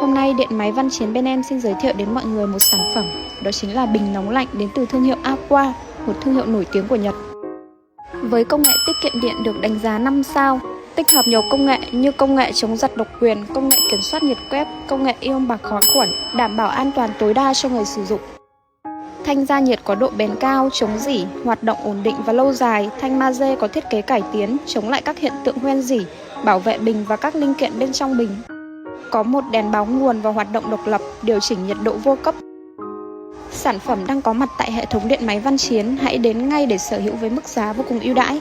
Hôm nay Điện máy Văn Chiến bên em xin giới thiệu đến mọi người một sản phẩm, đó chính là bình nóng lạnh đến từ thương hiệu Aqua, một thương hiệu nổi tiếng của Nhật. Với công nghệ tiết kiệm điện được đánh giá 5 sao, tích hợp nhiều công nghệ như công nghệ chống giật độc quyền, công nghệ kiểm soát nhiệt quét, công nghệ ion bạc khói khuẩn, đảm bảo an toàn tối đa cho người sử dụng. Thanh gia nhiệt có độ bền cao, chống rỉ, hoạt động ổn định và lâu dài. Thanh magie có thiết kế cải tiến, chống lại các hiện tượng hoen rỉ, bảo vệ bình và các linh kiện bên trong bình. Có một đèn báo nguồn và hoạt động độc lập, điều chỉnh nhiệt độ vô cấp. Sản phẩm đang có mặt tại hệ thống điện máy Văn Chiến, hãy đến ngay để sở hữu với mức giá vô cùng ưu đãi.